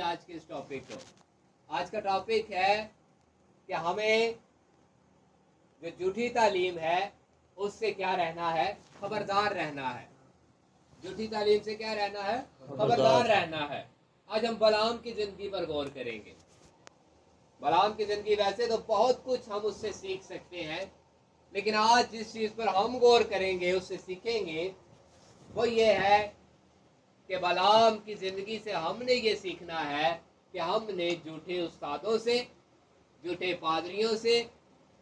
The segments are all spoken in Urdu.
آج کے اس ٹاپک کو، آج کا ٹاپک ہے کہ ہمیں جو جھوٹی تعلیم ہے اس سے کیا رہنا ہے؟ خبردار رہنا ہے۔ جھوٹی تعلیم سے کیا رہنا ہے؟ خبردار رہنا ہے۔ آج ہم بلعام کی زندگی پر غور کریں گے۔ بلعام کی زندگی ویسے تو بہت کچھ ہم اس سے سیکھ سکتے ہیں، لیکن آج جس چیز پر ہم غور کریں گے، اس سے سیکھیں گے، وہ یہ ہے کہ بلعام کی زندگی سے ہم نے یہ سیکھنا ہے کہ ہم نے جھوٹے استادوں سے، جھوٹے پادریوں سے،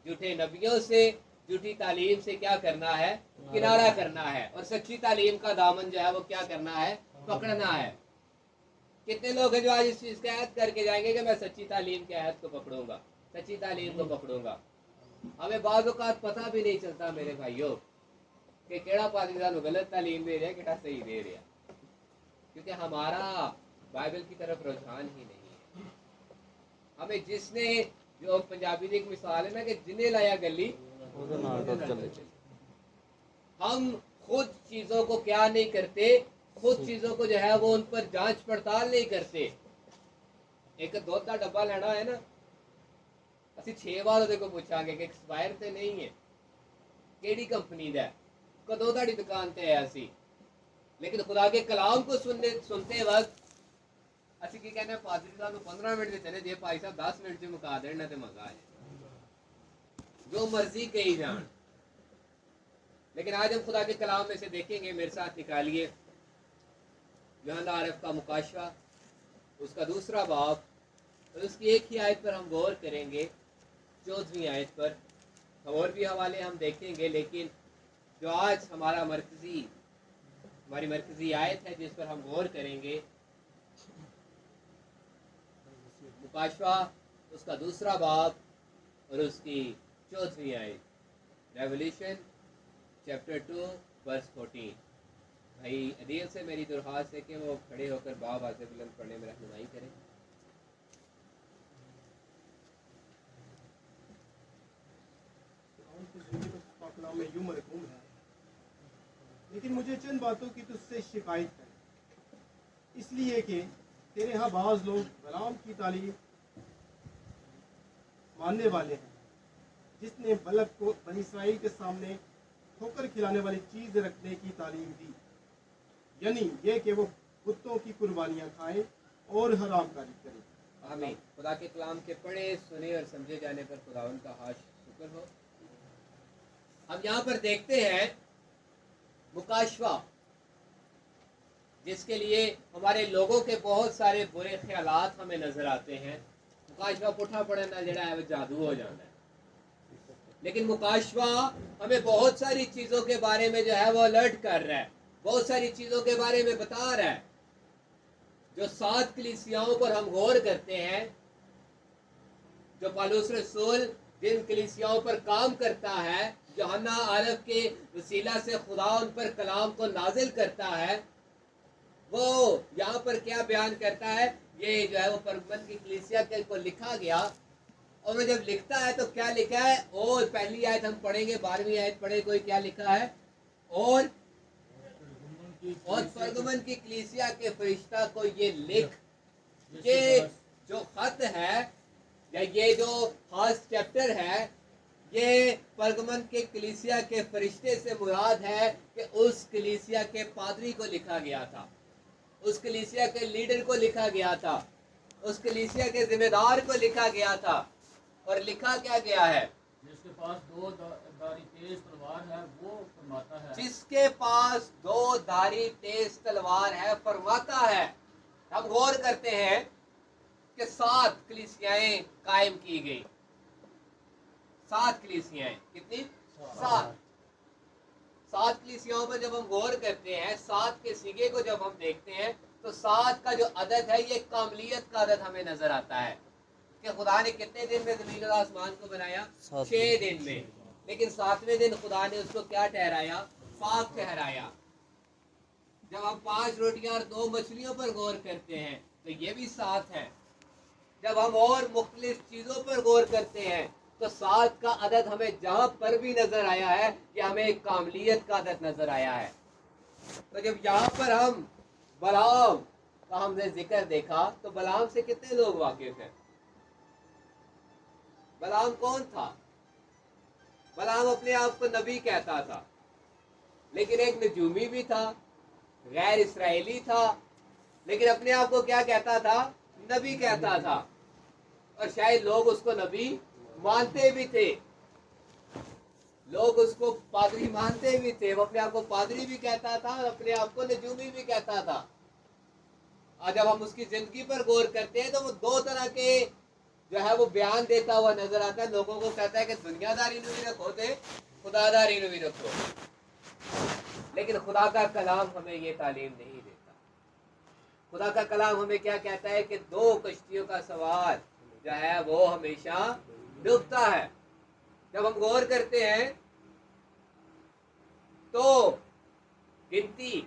جھوٹے نبیوں سے، جھوٹی تعلیم سے کیا کرنا ہے؟ کنارہ کرنا ہے، اور سچی تعلیم کا دامن جو ہے وہ کیا کرنا ہے؟ پکڑنا ہے۔ کتنے لوگ ہیں جو آج اس چیز کا عہد کر کے جائیں گے کہ میں سچی تعلیم کے عہد کو پکڑوں گا، سچی تعلیم کو پکڑوں گا؟ ہمیں بعض اوقات پتہ بھی نہیں چلتا میرے بھائیوں کہ کیڑا پادری سانو غلط تعلیم دے رہا ہے، کیڑا صحیح دے رہا ہے، کیونکہ ہمارا بائبل کی طرف رجحان ہی نہیں ہے۔ ہمیں جس نے، جو پنجابی کی ایک مثال ہے نا کہ جنہیں لایا گلی، ہم خود چیزوں کو کیا نہیں کرتے، خود چیزوں کو جو ہے وہ ان پر جانچ پڑتال نہیں کرتے۔ ایک دودھ کا ڈبا لینا ہے نا، اسی 6 بار وہ پوچھا گے کہ ایکسپائر تے نہیں ہے، کیڑی کمپنی دا ہے، کدوں تہاڈی دکان تے ہے اسی۔ لیکن خدا کے کلام کو سنتے وقت اسی کی کہنا ہے پادری صاحب 15 منٹ دیتے جی بھائی صاحب 10 منٹ سے مکا دینا تے مزہ آ جائے، جو مرضی کہی جان۔ لیکن آج ہم خدا کے کلام میں سے دیکھیں گے، میرے ساتھ نکالیے یوحنا عارف کا مکاشفہ، اس کا 2 باب، اور اس کی ایک ہی آیت پر ہم غور کریں گے، 14ویں آیت پر۔ اور بھی حوالے ہم دیکھیں گے، لیکن جو آج ہماری مرکزی آیت ہے جس پر ہم غور کریں گے، مکاشفہ اس کا 2 باب اور اس کی 14ویں آیت، ریولیوشن چیپٹر 2 ورس 14۔ بھائی عدیل سے میری درخواست ہے کہ وہ کھڑے ہو کر باب واضح بلند پڑھنے میں رہنمائی کریں۔ کلام میں یوں مرقوم ہے، لیکن مجھے چند باتوں کی تجھ سے شکایت ہے، اس لیے کہ تیرے ہاں بعض لوگ بلعام کی تعلیم ماننے والے ہیں، جس نے بلک کو بنی اسرائیل کے سامنے ٹھوکر کھلانے والی چیز رکھنے کی تعلیم دی، یعنی یہ کہ وہ بتوں کی قربانیاں کھائیں اور حرام کاری کریں۔ آمین۔ خدا کے کلام کے پڑھے، سنے اور سمجھے جانے پر خداوند کا حاش شکر ہو۔ ہم یہاں پر دیکھتے ہیں مکاشفہ، جس کے لیے ہمارے لوگوں کے بہت سارے برے خیالات ہمیں نظر آتے ہیں۔ مکاشفہ پٹھا پڑھنا جڑا ہے وہ جادو ہو جاتا ہے، لیکن مکاشفہ ہمیں بہت ساری چیزوں کے بارے میں جو ہے وہ الرٹ کر رہا ہے، بہت ساری چیزوں کے بارے میں بتا رہا ہے۔ جو 7 کلیسیاؤں پر ہم غور کرتے ہیں، جو پالوس رسول جن کلیسیاؤں پر کام کرتا ہے، یوحنا عارف کے وسیلہ سے خدا ان پر کلام کو نازل کرتا ہے، وہ یہاں پر کیا بیان کرتا ہے؟ یہ جو ہے وہ پرگمن کی کلیسیا کے کو لکھا گیا، اور وہ جب لکھتا ہے تو کیا لکھا ہے؟ اور پہلی آیت ہم پڑھیں گے، 12ویں آیت پڑھے، کوئی کیا لکھا ہے؟ اور پرگمن کی کلیسیا کے فرشتہ کو یہ لکھ، یہ جو خط ہے یا یہ جو خاص چیپٹر ہے، یہ پرگمن کے کلیسیا کے فرشتے سے مراد ہے کہ اس کلیسیا کے پادری کو لکھا گیا تھا، اس کلیسیا کے لیڈر کو لکھا گیا تھا، اس کلیسیا کے ذمہ دار کو لکھا گیا تھا۔ اور لکھا کیا گیا ہے؟ جس کے پاس 2 دھاری تیز تلوار ہے وہ فرماتا ہے، جس کے پاس 2 دھاری تیز تلوار ہے فرماتا ہے۔ ہم غور کرتے ہیں کہ 7 کلیسیائیں قائم کی گئی، 7 کلیسیائیں، کتنی؟ 7 کلیسیاؤں پر جب ہم غور کرتے ہیں، 7 کے سیگے کو جب ہم دیکھتے ہیں تو 7 کا جو عدد ہے یہ کاملیت کا عدد ہمیں نظر آتا ہے کہ خدا نے کتنے دن میں زمین اور آسمان کو بنایا؟ 6 دن میں، لیکن 7ویں دن خدا نے اس کو کیا ٹھہرایا؟ پاک ٹھہرایا۔ جب ہم 5 روٹیاں اور 2 مچھلیوں پر غور کرتے ہیں تو یہ بھی 7 ہے۔ جب ہم اور مختلف چیزوں پر غور کرتے ہیں تو 7 کا عدد ہمیں جہاں پر بھی نظر آیا ہے یہ ہمیں ایک کاملیت کا عدد نظر آیا ہے۔ تو جب یہاں پر ہم بلعام کا ہم نے ذکر دیکھا تو بلعام سے کتنے لوگ واقف ہیں؟ بلعام کون تھا؟ بلعام اپنے آپ کو نبی کہتا تھا، لیکن ایک نجومی بھی تھا، غیر اسرائیلی تھا، لیکن اپنے آپ کو کیا کہتا تھا؟ نبی کہتا تھا، اور شاید لوگ اس کو نبی مانتے بھی تھے، لوگ اس کو پادری مانتے بھی تھے، وہ اپنے آپ کو پادری بھی کہتا تھا اور اپنے آپ کو نجومی بھی کہتا تھا۔ آج جب ہم اس کی زندگی پر غور کرتے ہیں تو وہ دو طرح کے جو ہے وہ بیان دیتا ہوا نظر آتا ہے۔ لوگوں کو کہتا ہے کہ دنیا داری نو بھی رکھو تے خدا داری نو بھی رکھو، لیکن خدا کا کلام ہمیں یہ تعلیم نہیں دیتا۔ خدا کا کلام ہمیں کیا کہتا ہے کہ دو کشتیوں کا سوار جو ہے وہ ہمیشہ ڈوبتا ہے۔ جب ہم غور کرتے ہیں تو گنتی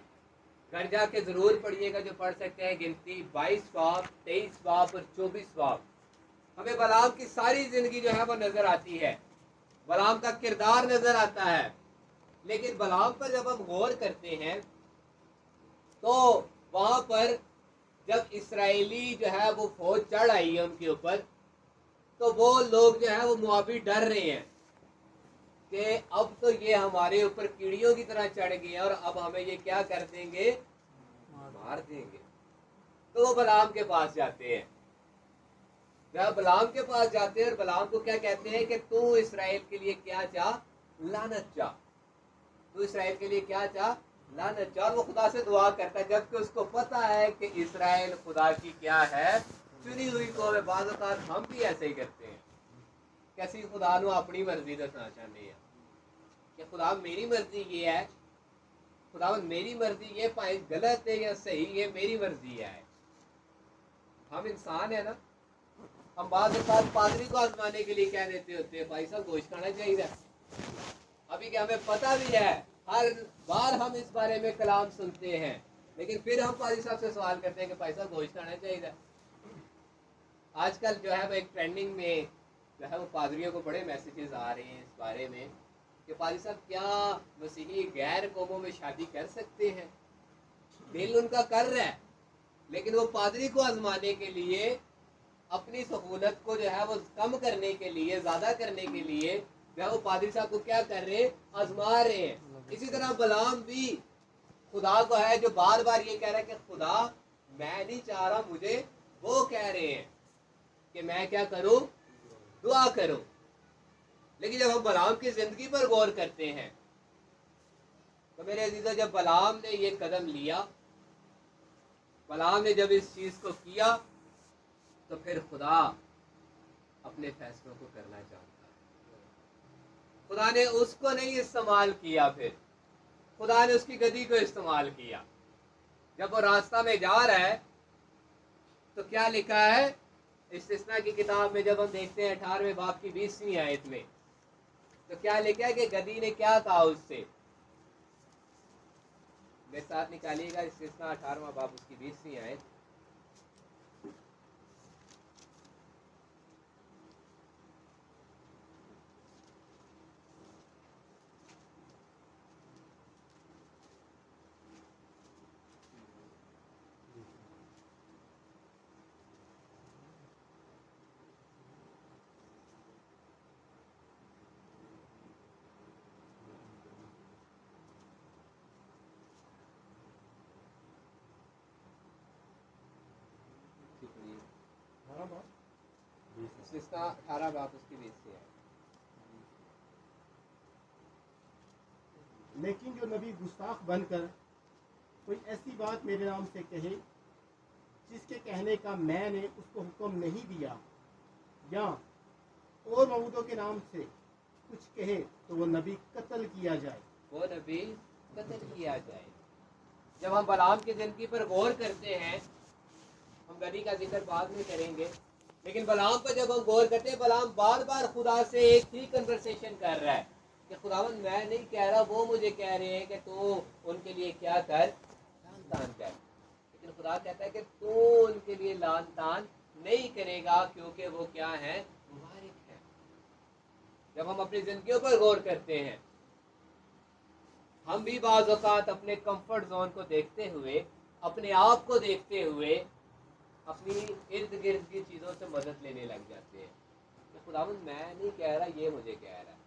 گھر جا کے ضرور پڑھیے گا، جو پڑھ سکتے ہیں گنتی 22 باب 23 باب اور 24 باب، ہمیں بلعام کی ساری زندگی جو ہے وہ نظر آتی ہے، بلعام کا کردار نظر آتا ہے۔ لیکن بلعام پر جب ہم غور کرتے ہیں تو وہاں پر جب اسرائیلی جو ہے وہ فوج چڑھ آئی ہے ان کے اوپر، تو وہ لوگ جو ہے وہ موابی ڈر رہے ہیں کہ اب تو یہ ہمارے اوپر کیڑیوں کی طرح چڑھ گئے ہیں اور اب ہمیں یہ کیا کر دیں گے؟ مار دیں گے۔ تو وہ بلعام کے پاس جاتے ہیں، جب بلعام کے پاس جاتے ہیں اور بلعام کو کیا کہتے ہیں کہ تو اسرائیل کے لیے کیا چاہ؟ لعنت چاہ، تو اسرائیل کے لیے کیا چاہ؟ لعنت چاہ۔ اور وہ خدا سے دعا کرتا ہے، جبکہ اس کو پتا ہے کہ اسرائیل خدا کی کیا ہے؟ چنی ہوئی قوم ہے۔ بعض اوقات ہم بھی ایسے ہی کرتے ہیں کہ اسی خدا نو اپنی مرضی دسنا چاہتے ہیں کہ خدا میری مرضی یہ ہے، خدا میری مرضی یہ پائے غلط ہے یا صحیح، یہ میری مرضی ہے۔ ہم انسان ہیں نا، ہم بعض اوقات پادری کو آزمانے کے لیے کہہ دیتے ہوتے ہیں بھائی صاحب گوشت کھانا چاہیے، ابھی کہ ہمیں پتہ بھی ہے، ہر بار ہم اس بارے میں کلام سنتے ہیں، لیکن پھر ہم پادری صاحب سے سوال کرتے ہیں کہ بھائی صاحب گوشت کھانا چاہیے۔ آج کل جو ہے وہ ایک ٹرینڈنگ میں جو ہے وہ پادریوں کو بڑے میسیجز آ رہے ہیں اس بارے میں کہ پادری صاحب کیا مسیحی غیر قوموں میں شادی کر سکتے ہیں؟ دل ان کا کر رہا ہے، لیکن وہ پادری کو آزمانے کے لیے، اپنی سہولت کو جو ہے وہ کم کرنے کے لیے، زیادہ کرنے کے لیے جو ہے وہ پادری صاحب کو کیا کر رہے ہیں؟ آزما رہے ہیں۔ اسی طرح بلعام بھی خدا کو ہے جو بار بار یہ کہہ رہا ہے کہ خدا میں نہیں چاہ رہا، مجھے وہ کہہ رہے ہیں کہ میں کیا کروں؟ دعا کروں۔ لیکن جب ہم بلعام کی زندگی پر غور کرتے ہیں تو میرے عزیزو، جب بلعام نے یہ قدم لیا، بلعام نے جب اس چیز کو کیا، تو پھر خدا اپنے فیصلوں کو کرنا چاہتا ہے۔ خدا نے اس کو نہیں استعمال کیا، پھر خدا نے اس کی گدی کو استعمال کیا۔ جب وہ راستہ میں جا رہا ہے تو کیا لکھا ہے استثنا کی کتاب میں؟ جب ہم دیکھتے ہیں 18ویں باب کی 20ویں آیت میں، تو کیا لکھا ہے کہ گدی نے کیا کہا اس سے؟ میرے ساتھ نکالیے گا استثنا 18واں باب اس کی 20ویں آیت۔ استثنا 18 باب اس کی 20ویں آیت۔ لیکن جو نبی گستاخ بن کر کوئی ایسی بات میرے نام سے کہے جس کے کہنے کا میں نے اس کو حکم نہیں دیا، یا اور معبودوں کے نام سے کچھ کہے، تو وہ نبی قتل کیا جائے۔ وہ نبی قتل کیا جائے۔ جب ہم بلعام کی زندگی پر غور کرتے ہیں، ہم گدی کا ذکر بعد میں کریں گے، لیکن بلعام پر جب ہم غور کرتے ہیں، بلعام بار بار خدا سے ایک ہی کنورسیشن کر رہا ہے کہ خداوند میں نہیں کہہ رہا، وہ مجھے کہہ رہے ہیں کہ تو ان کے لیے کیا کر؟ لعن طعن کر۔ لیکن خدا کہتا ہے کہ تو ان کے لیے لعن طعن نہیں کرے گا، کیونکہ وہ کیا ہے؟ مبارک ہے۔ جب ہم اپنی زندگیوں پر غور کرتے ہیں، ہم بھی بعض اوقات اپنے کمفرٹ زون کو دیکھتے ہوئے اپنے آپ کو دیکھتے ہوئے اپنی ارد گرد کی چیزوں سے مدد لینے لگ جاتے ہیں کہ خداوند میں نہیں کہہ رہا، یہ مجھے کہہ رہا ہے.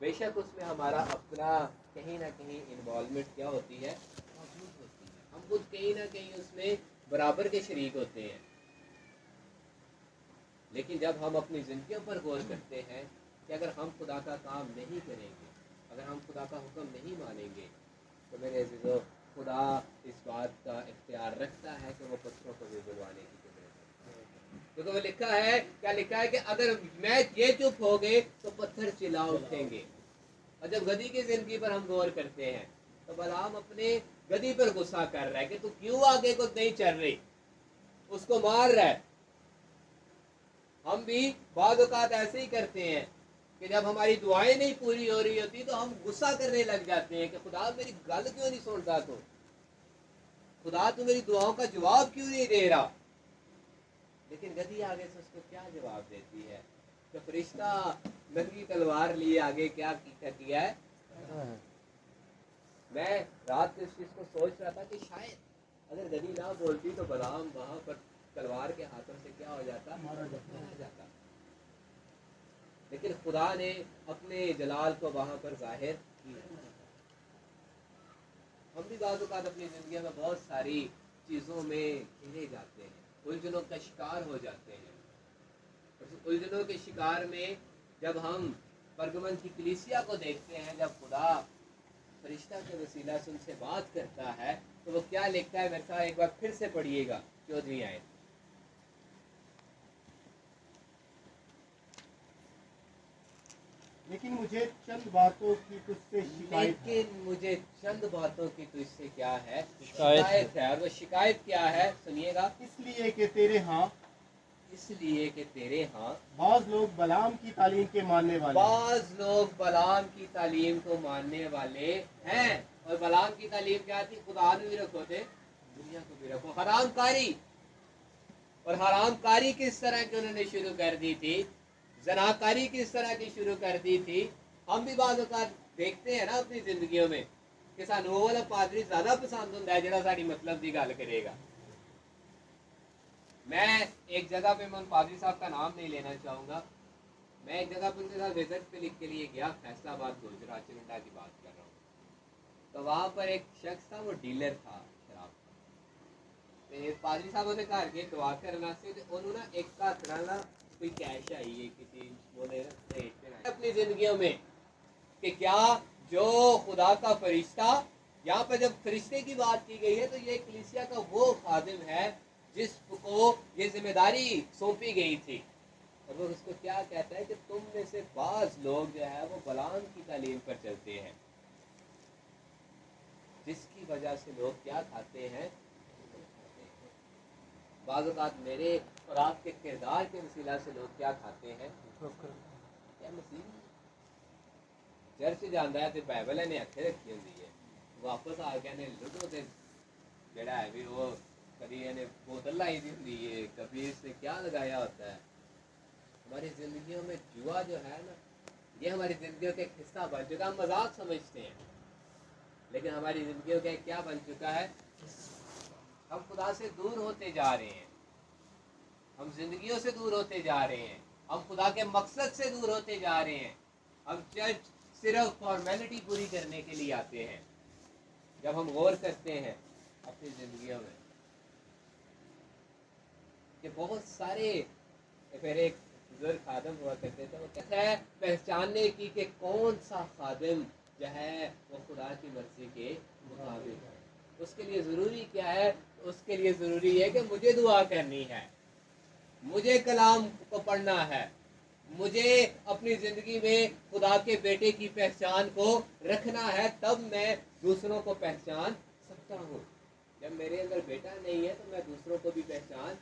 بے شک اس میں ہمارا اپنا کہیں نہ کہیں انوالومنٹ کیا ہوتی ہے، موجود ہوتی ہے. ہم خود کہیں نہ کہیں اس میں برابر کے شریک ہوتے ہیں. لیکن جب ہم اپنی زندگیوں پر غور کرتے ہیں کہ اگر ہم خدا کا کام نہیں کریں گے، اگر ہم خدا کا حکم نہیں مانیں گے، تو میرے عزیزو خدا اس بات کا اختیار رکھتا ہے کہ وہ پتھروں کو بھی بلوانے کی قدرت ہے. کیونکہ وہ لکھا ہے، کیا لکھا ہے کہ اگر میں یہ چپ ہو گئے تو پتھر چلا اٹھیں گے. اور جب گدھی کی زندگی پر ہم غور کرتے ہیں تو بلعام اپنے گدھی پر غصہ کر رہا ہے کہ تو کیوں آگے کو نہیں چل رہی، اس کو مار رہا ہے. ہم بھی بعض اوقات ایسے ہی کرتے ہیں کہ جب ہماری دعائیں نہیں پوری ہو رہی ہوتی تو ہم غصہ کرنے لگ جاتے ہیں کہ خدا میری گل کیوں نہیں سنتا، تو خدا تو میری دعاؤں کا جواب کیوں نہیں دے رہا. لیکن گدھی آگے سے اس کو کیا جواب دیتی ہے کہ فرشتہ ننگی تلوار لیے آگے کیا کیا ہے. میں رات کو اس چیز کو سوچ رہا تھا کہ شاید اگر گدھی نہ بولتی تو بلعام وہاں پر تلوار کے ہاتھوں سے کیا ہو جاتا، مارا جاتا. لیکن خدا نے اپنے جلال کو وہاں پر ظاہر کیا. ہم بھی بعض اوقات اپنی زندگی میں بہت ساری چیزوں میں گھرے جاتے ہیں، الجھنوں کا شکار ہو جاتے ہیں. الجھنوں کے شکار میں جب ہم پرگمن کی کلیسیا کو دیکھتے ہیں، جب خدا فرشتہ کے وسیلہ سے ان سے بات کرتا ہے تو وہ کیا لکھتا ہے، میرے ساتھ ایک بار پھر سے پڑھیے گا 14ویں آیت. لیکن مجھے چند باتوں کی تجھ سے شکایت ہے. لیکن مجھے چند باتوں کی تجھ سے کیا ہے، شکایت ہے. اور وہ شکایت کیا ہے، سنیے گا. اس لیے کہ تیرے ہاں اس لیے کہ تیرے ہاں بعض لوگ بلعام کی تعلیم کے ماننے والے ہیں. بعض لوگ بلعام کی تعلیم کو ماننے والے ہیں. اور بلعام کی تعلیم کیا تھی، خدا نے بھی رکھو تھے، دنیا کو بھی رکھو. حرام کاری، اور حرام کاری کس طرح کی انہوں نے شروع کر دی تھی، زناکاری کس طرح کی شروع کر دی تھی. ہم بھی بعض اوقات دیکھتے ہیں نا اپنی زندگیوں میں کہ سانو وہ والا پادری زیادہ پسند ہوتا ہے جڑا ساری مطلب دی گل کرے گا. میں ایک جگہ پہ، میں ان پادری صاحب کا نام نہیں لینا چاہوں گا، میں ایک جگہ پہ ان کے ساتھ وزٹ پہ لکھ کے لیے گیا، فیصلہ آباد گجرات چرنڈا کی بات کر رہا ہوں. تو وہاں پر ایک شخص تھا، وہ ڈیلر تھا شراب کا. پادری صاحب نے کہا کہ دعا کرنا سے انہوں نے ایک کا کرانا کوئی کیش آئی ہے کسی بولے اپنی زندگیوں میں کہ کیا جو خدا کا فرشتہ، یہاں پہ جب فرشتے کی بات کی گئی ہے تو یہ کلیسیا کا وہ خادم ہے جس کو یہ ذمہ داری سونپی گئی تھی. اور وہ اس کو کیا کہتا ہے کہ تم میں سے بعض لوگ جو ہے وہ بلعام کی تعلیم پر چلتے ہیں، جس کی وجہ سے لوگ کیا کھاتے ہیں. بعض اوقات میرے اور آپ کے کردار کے وسیلہ سے لوگ کیا کھاتے ہیں، کیا مسیح چرچ جانا ہے تو بائبل نے ہاتھ رکھی ہوتی ہے، واپس آ کے نے لڈو سے جڑا ہے بھی وہ کبھی بوتل لائی دی ہوتی ہے، کبھی اس نے کیا لگایا ہوتا ہے. ہماری زندگیوں میں جوا جو ہے نا، یہ ہماری زندگیوں کا ایک حصہ بن چکا. ہم مذاق سمجھتے ہیں لیکن ہماری زندگیوں کا کیا بن چکا ہے. ہم خدا سے دور ہوتے جا رہے ہیں، ہم زندگیوں سے دور ہوتے جا رہے ہیں، ہم خدا کے مقصد سے دور ہوتے جا رہے ہیں. ہم چرچ صرف فارمیلٹی پوری کرنے کے لیے آتے ہیں. جب ہم غور کرتے ہیں اپنی زندگیوں میں کہ بہت سارے، پھر ایک بزرگ خادم ہوا کرتے تھے، وہ کہتا ہے پہچاننے کی کہ کون سا خادم جو ہے وہ خدا کی مرضی کے مطابق ہے. اس کے لیے ضروری کیا ہے، اس کے لیے ضروری ہے کہ مجھے دعا کرنی ہے، مجھے کلام کو پڑھنا ہے، مجھے اپنی زندگی میں خدا کے بیٹے کی پہچان کو رکھنا ہے، تب میں دوسروں کو پہچان سکتا ہوں. جب میرے اندر بیٹا نہیں ہے تو میں دوسروں کو بھی پہچان